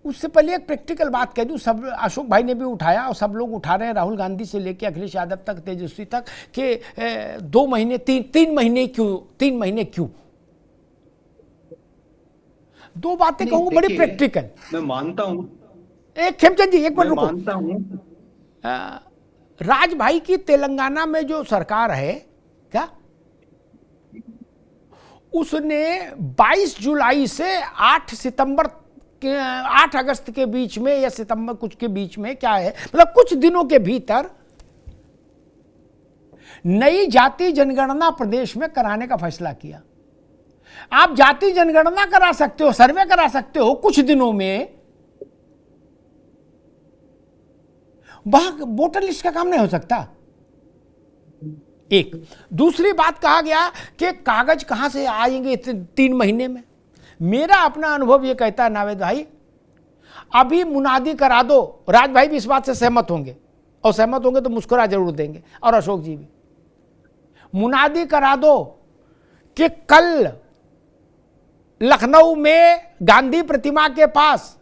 उससे पहले एक प्रैक्टिकल बात कह दूं, सब अशोक भाई ने भी उठाया और सब लोग उठा रहे हैं, राहुल गांधी से लेके अखिलेश यादव तक, तेजस्वी तक, कि 2 महीने 3 महीने क्यों, 3 महीने क्यों? दो बातें कहूंगा बड़ी प्रैक्टिकल। मैं मानता हूं, एक खेमचंद जी एक मिनट रुको। मानता हूं राज भाई की तेलंगाना में जो सरकार है क्या, उसने 22 जुलाई से 8 अगस्त के बीच में या सितंबर कुछ के बीच में, क्या है मतलब कुछ दिनों के भीतर नई जाति जनगणना प्रदेश में कराने का फैसला किया। आप जाति जनगणना करा सकते हो, सर्वे करा सकते हो कुछ दिनों में, वहां वोटर लिस्ट का काम नहीं हो सकता। एक दूसरी बात कहा गया कि कागज कहां से आएंगे 3 महीने में। मेरा अपना अनुभव यह कहता है नावेद भाई, अभी मुनादी करा दो, राज भाई भी इस बात से सहमत होंगे, और सहमत होंगे तो मुस्कुरा जरूर देंगे, और अशोक जी भी, मुनादी करा दो कि कल लखनऊ में गांधी प्रतिमा के पास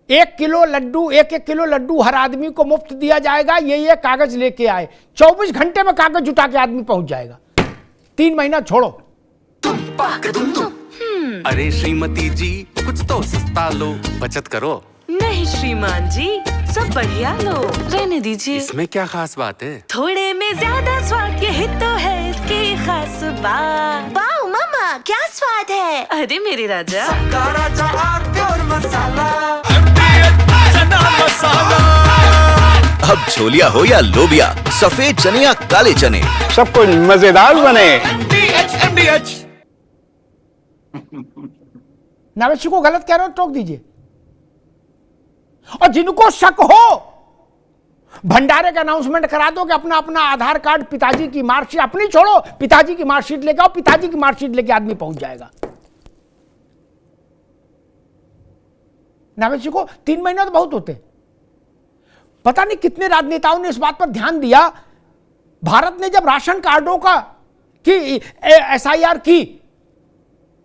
1 किलो लड्डू, 1-1 किलो लड्डू हर आदमी को मुफ्त दिया जाएगा, ये कागज लेके आए, 24 घंटे में कागज जुटा के आदमी पहुंच जाएगा। 3 महीना छोड़ो। अरे श्रीमती जी, कुछ तो सस्ता लो, बचत करो। नहीं श्रीमान जी, सब बढ़िया लो, रहने दीजिए। इसमें क्या खास बात है? थोड़े में ज्यादा स्वाद, यही तो है इसकी खास बात। वाओ मामा, क्या स्वाद है। अरे मेरे राजा, राजा और मसाला। अब छोलिया हो या लोबिया, सफेद चने या काले चने, सब कुछ मजेदार बने। नावेशी को गलत कह रहे हो, टोक दीजिए। और जिनको शक हो, भंडारे का अनाउंसमेंट करा दो कि अपना अपना आधार कार्ड, पिताजी की मार्कशीट, अपनी छोड़ो, पिताजी की मार्कशीट लेके आओ, पिताजी की मार्कशीट लेके आदमी पहुंच जाएगा। नावेशी को 3 महीने तो बहुत होते। पता नहीं कितने राजनेताओं ने इस बात पर ध्यान दिया। भारत ने जब राशन कार्डों का की SIR की,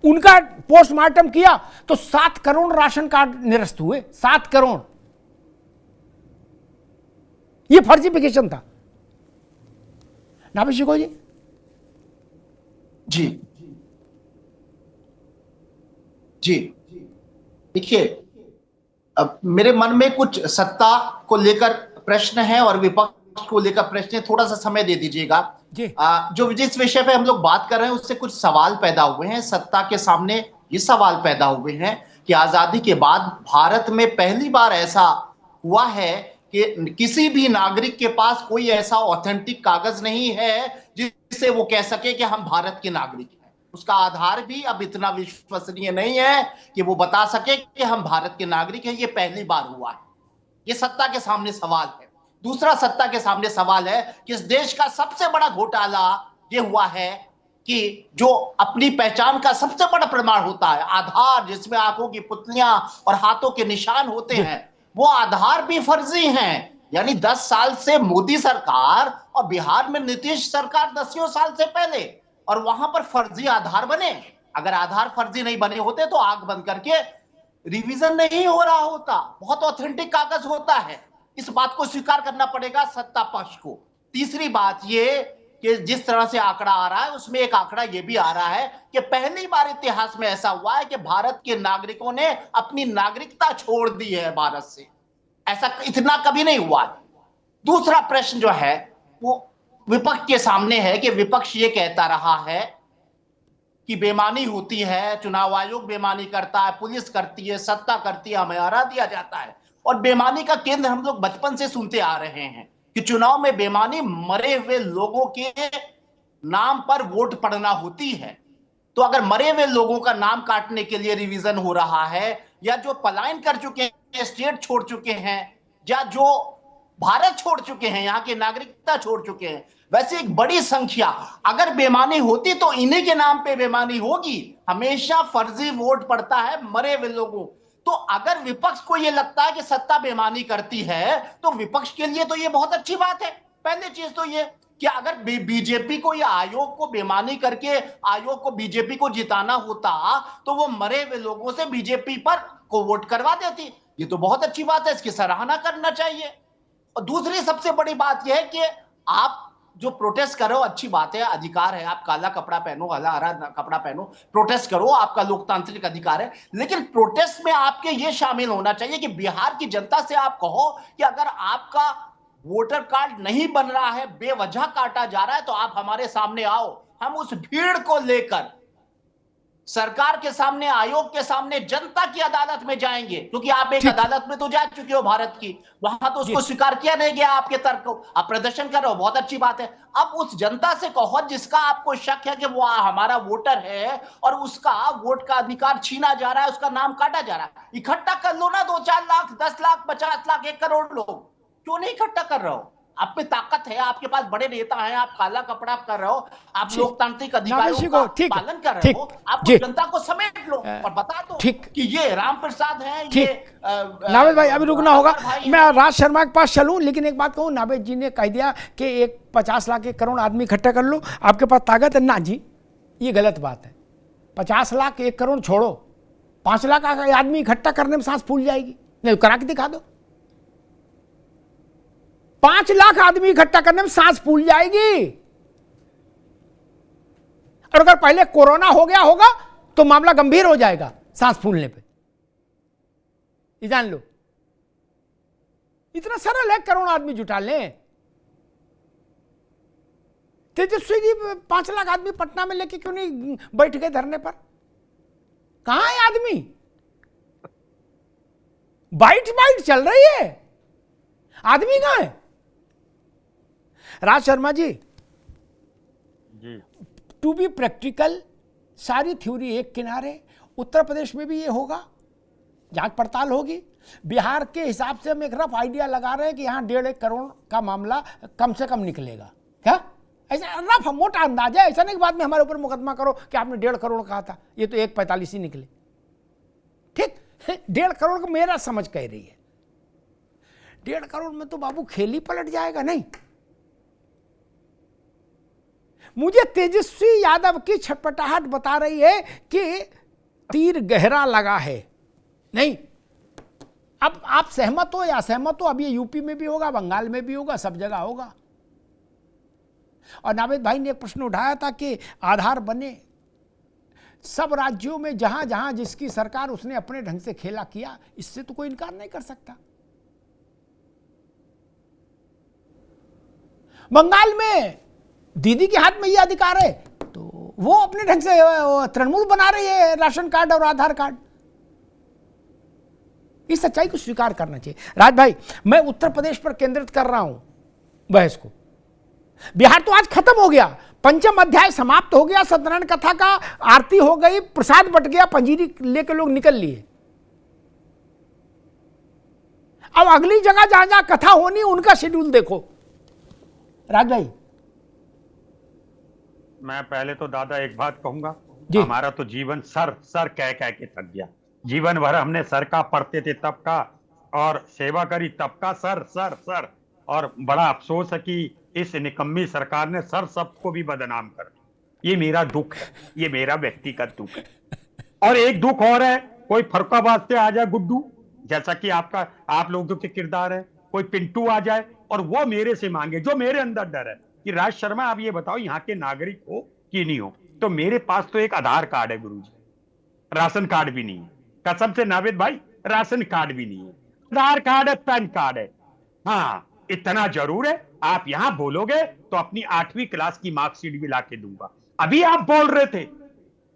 उनका पोस्टमार्टम किया, तो 7 करोड़ राशन कार्ड निरस्त हुए। 7 करोड़। यह फर्जिफिकेशन था। नाभिक शिको जी। जी देखिए, अब मेरे मन में कुछ सत्ता को लेकर प्रश्न है और विपक्ष को लेकर प्रश्न है, थोड़ा सा समय दे दीजिएगा। जो जिस विषय पे हम लोग बात कर रहे हैं उससे कुछ सवाल पैदा हुए हैं। सत्ता के सामने ये सवाल पैदा हुए हैं कि आजादी के बाद भारत में पहली बार ऐसा हुआ है कि किसी भी नागरिक के पास कोई ऐसा ऑथेंटिक कागज नहीं है जिससे वो कह सके कि हम भारत के नागरिक हैं। उसका आधार भी अब इतना विश्वसनीय नहीं है कि वो बता सके कि हम भारत के नागरिक हैं। ये पहली बार हुआ है। ये सत्ता के सामने सवाल है। दूसरा सत्ता के सामने सवाल है कि इस देश का सबसे बड़ा घोटाला ये हुआ है कि जो अपनी पहचान का सबसे बड़ा प्रमाण होता है, आधार, जिसमें आंखों की पुतलियां और हाथों के निशान होते हैं, वो आधार भी फर्जी हैं। यानी 10 साल से मोदी सरकार और बिहार में नीतीश सरकार 10 साल से पहले, और वहां पर फर्जी आधार बने। अगर आधार फर्जी नहीं बने होते तो आंख बंद करके रिवीजन नहीं हो रहा होता, बहुत ऑथेंटिक कागज होता है। इस बात को स्वीकार करना पड़ेगा सत्ता पक्ष को। तीसरी बात ये कि जिस तरह से आंकड़ा आ रहा है उसमें एक आंकड़ा ये भी आ रहा है कि पहली बार इतिहास में ऐसा हुआ है कि भारत के नागरिकों ने अपनी नागरिकता छोड़ दी है भारत से। ऐसा इतना कभी नहीं हुआ है। दूसरा प्रश्न जो है वो विपक्ष के सामने है कि विपक्ष ये कहता रहा है कि बेईमानी होती है, चुनाव आयोग बेईमानी करता है, पुलिस करती है, सत्ता करती है, हमें हरा दिया जाता है। और बेईमानी का केंद्र हम लोग बचपन से सुनते आ रहे हैं कि चुनाव में बेईमानी मरे हुए लोगों के नाम पर वोट पड़ना होती है। तो अगर मरे हुए लोगों का नाम काटने के लिए रिवीजन हो रहा है, या जो पलायन कर चुके हैं, स्टेट छोड़ चुके हैं, या जो भारत छोड़ चुके हैं, यहाँ की नागरिकता छोड़ चुके हैं, वैसे एक बड़ी संख्या अगर बेईमानी होती तो इन्हीं के नाम पे बेईमानी होगी। हमेशा फर्जी वोट पड़ता है मरे हुए लोगों। तो अगर विपक्ष को यह लगता है कि सत्ता बेईमानी करती है तो विपक्ष के लिए तो यह बहुत अच्छी बात है। पहली चीज तो यह कि अगर बीजेपी को या आयोग को बेईमानी करके आयोग को बीजेपी को जिताना होता तो वो मरे हुए लोगों से बीजेपी पर को वोट करवा देती। ये तो बहुत अच्छी बात है, इसकी सराहना करना चाहिए। और दूसरी सबसे बड़ी बात यह है कि आप जो प्रोटेस्ट करो, अच्छी बात है, अधिकार है, आप काला कपड़ा पहनो, हरा कपड़ा पहनो, प्रोटेस्ट करो, आपका लोकतांत्रिक अधिकार है। लेकिन प्रोटेस्ट में आपके ये शामिल होना चाहिए कि बिहार की जनता से आप कहो कि अगर आपका वोटर कार्ड नहीं बन रहा है, बेवजह काटा जा रहा है, तो आप हमारे सामने आओ, हम उस भीड़ को लेकर सरकार के सामने, आयोग के सामने, जनता की अदालत में जाएंगे। क्योंकि आप एक अदालत में तो जा चुके हो भारत की, वहां तो उसको स्वीकार किया नहीं गया आपके तर्क को, आप प्रदर्शन कर रहे हो, बहुत अच्छी बात है। अब उस जनता से कहो जिसका आपको शक है कि वो हमारा वोटर है और उसका वोट का अधिकार छीना जा रहा है, उसका नाम काटा जा रहा है, इकट्ठा कर लो ना 2-4 लाख, 10 लाख, 50 लाख, 1 करोड़ लोग। क्यों नहीं इकट्ठा कर रहे हो? आप में ताकत है, आपके पास बड़े नेता हैं, आप काला कपड़ा कर रहे हो, आप लोकतांत्रिक अधिकारों का पालन कर रहे हो, आप जनता को समेट लो और बता दो कि ये राम प्रसाद है, ये नावेद भाई अभी रुकना होगा। मैं राज शर्मा के पास चलूं, लेकिन एक बात कहूं, नावेद जी ने कह दिया कि एक 50 लाख 1 करोड़ आदमी इकट्ठा कर लो, आपके पास ताकत है ना जी, ये गलत बात है। 50 लाख 1 करोड़ छोड़ो, 5 लाख आदमी इकट्ठा करने में सांस फूल जाएगी। नहीं, करा के दिखा दो। 5 लाख आदमी इकट्ठा करने में सांस फूल जाएगी। और अगर पहले कोरोना हो गया होगा तो मामला गंभीर हो जाएगा सांस फूलने पे, ये जान लो। इतना सरल है, 1 करोड़ आदमी जुटा लें। तेजस्वी जी 5 लाख आदमी पटना में लेके क्यों नहीं बैठ गए धरने पर? कहां है आदमी? बाइट चल रही है, आदमी कहां है? Raj Sharma ji, to be practical, सारी थ्योरी एक किनारे, उत्तर प्रदेश में भी ये होगा, जांच पड़ताल होगी। बिहार के हिसाब से हम एक रफ आइडिया लगा रहे हैं कि यहाँ 1.5 करोड़ का मामला कम से कम निकलेगा। क्या ऐसा रफ मोटा अंदाजा है? ऐसा नहीं कि बाद में हमारे ऊपर मुकदमा करो कि आपने 1.5 करोड़ कहा था, ये तो 1.45 ही निकले। ठीक, 1.5 करोड़ का मेरा समझ कह रही है। 1.5 करोड़ में तो बाबू खेल ही पलट जाएगा। नहीं, मुझे तेजस्वी यादव की छटपटाहट बता रही है कि तीर गहरा लगा है। नहीं, अब आप सहमत हो या असहमत हो, अब ये यूपी में भी होगा, बंगाल में भी होगा, सब जगह होगा। और नावेद भाई ने एक प्रश्न उठाया था कि आधार बने सब राज्यों में, जहां जहां जिसकी सरकार, उसने अपने ढंग से खेला किया, इससे तो कोई इनकार नहीं कर सकता। बंगाल में दीदी के हाथ में ये अधिकार है तो वो अपने ढंग से तृणमूल बना रही है राशन कार्ड और आधार कार्ड। इस सच्चाई को स्वीकार करना चाहिए। राज भाई, मैं उत्तर प्रदेश पर केंद्रित कर रहा हूं बहस को। बिहार तो आज खत्म हो गया, पंचम अध्याय समाप्त हो गया, सत्यनारायण कथा का आरती हो गई, प्रसाद बट गया, पंजीरी लेके लोग निकल लिए। अब अगली जगह जहां जहां कथा होनी, उनका शेड्यूल देखो। राज भाई, मैं पहले तो दादा एक बात कहूंगा, हमारा तो जीवन सर कह के थक गया। जीवन भर हमने सर का पढ़ते थे तब का, और सेवा करी तब का, सर। और बड़ा अफसोस है कि इस निकम्मी सरकार ने सर सबको भी बदनाम कर दिया। ये मेरा दुख है, ये मेरा व्यक्तिगत दुख है। और एक दुख और है, कोई फर्रुखाबाद से आ जाए गुड्डू, जैसा कि आप लोगों के किरदार है, कोई पिंटू आ जाए और वो मेरे से मांगे, जो मेरे अंदर डर है कि राज शर्मा आप ये बताओ यहाँ के नागरिक हो कि नहीं हो। तो मेरे पास तो एक आधार कार्ड है गुरुजी, राशन कार्ड भी नहीं है। कसम से नावेद भाई, राशन कार्ड भी नहीं है, आधार कार्ड है, पैन कार्ड है। हाँ, इतना जरूर है, आप यहां बोलोगे तो अपनी 8वीं क्लास की मार्कशीट भी लाके दूंगा। अभी आप बोल रहे थे,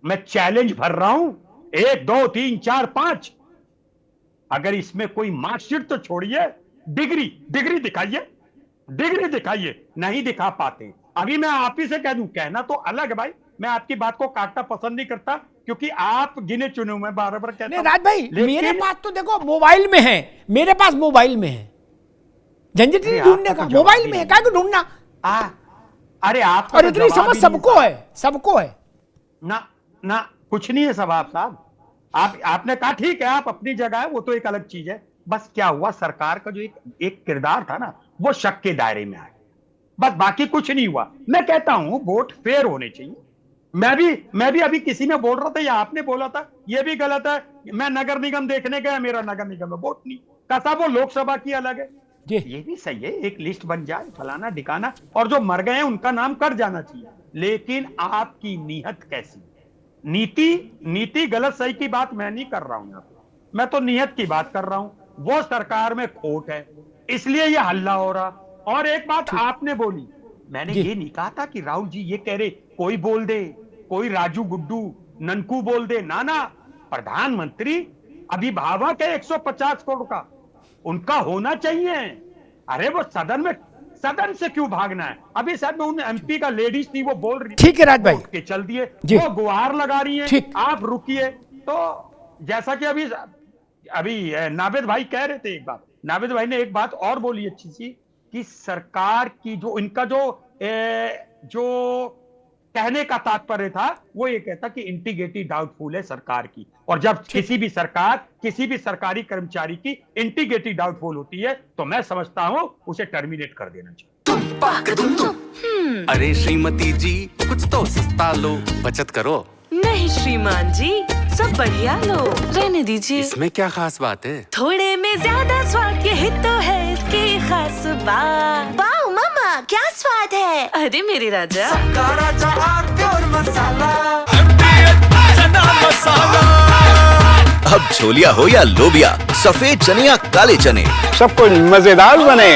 मैं चैलेंज भर रहा हूं, 1 2 3 4 5, अगर इसमें कोई मार्कशीट तो छोड़िए, डिग्री दिखाइए, नहीं दिखा पाते। अभी मैं आप ही से कह दूं, कहना तो अलग है भाई, मैं आपकी बात को काटना पसंद नहीं करता, क्योंकि आप गिने चुने हुए, बार-बार कहता हूं। राज भाई, मेरे पास तो देखो मोबाइल में है, मेरे पास मोबाइल में है, झंझट नहीं ढूंढने का, मोबाइल में है, क्या ढूंढना? अरे आप, और इतनी समझ सबको है ना कुछ नहीं है साहब। आपने कहा ठीक है, आप अपनी जगह है, वो तो एक अलग चीज है। बस क्या हुआ, सरकार का जो एक किरदार था ना, वो शक के दायरे में आ गया, बस बाकी कुछ नहीं हुआ। मैं कहता हूं वोट फेयर होने चाहिए, मैं भी अभी किसी ने बोल रहा था या आपने बोला था, ये भी गलत है। मैं नगर निगम देखने गया, मेरा नगर निगम में वोट नहीं, कैसा वो लोकसभा की अलग है। ये भी सही है, एक लिस्ट बन जाए फलाना ढिकाना, और जो मर गए हैं उनका नाम कट जाना चाहिए। लेकिन आपकी नीयत कैसी, नीति गलत सही की बात मैं नहीं कर रहा हूं यहाँ पे, मैं तो नीयत की बात कर रहा हूं। वो सरकार में खोट है, इसलिए ये हल्ला हो रहा। और एक बात आपने बोली, मैंने ये नहीं कहा था कि राहुल जी ये कह रहे कोई बोल दे, कोई राजू गुड्डू ननकू बोल दे, ना, प्रधानमंत्री अभिभावक है 150 करोड़ का, उनका होना चाहिए। अरे वो सदन से क्यों भागना है? अभी शायद में उन एमपी का लेडीज थी, वो बोल रही, ठीक है राज भाई, के चल दिए, वो गुहार लगा रही है, आप रुकिए। तो जैसा कि अभी नावेद भाई कह रहे थे, एक बात नावेद भाई ने एक बात और बोली अच्छी सी, कि सरकार की जो इनका जो कहने का तात्पर्य था, वो ये कहता कि इंटीग्रिटी डाउटफुल है सरकार की, और जब किसी भी सरकारी कर्मचारी की इंटीग्रिटी डाउटफुल होती है तो मैं समझता हूं उसे टर्मिनेट कर देना चाहिए। अरे श्रीमती जी कुछ तो सस्ता लो, बचत करो। नहीं श्रीमान जी, सब बढ़िया लो, रहने दीजिए। इसमें क्या खास बात है? थोड़े में ज्यादा स्वाद, यही तो है इसकी खास बात। वाओ मामा, क्या स्वाद है। अरे मेरे राजा, अब छोलिया हो या लोबिया, सफेद चने या काले चने, सब कुछ मजेदार बने।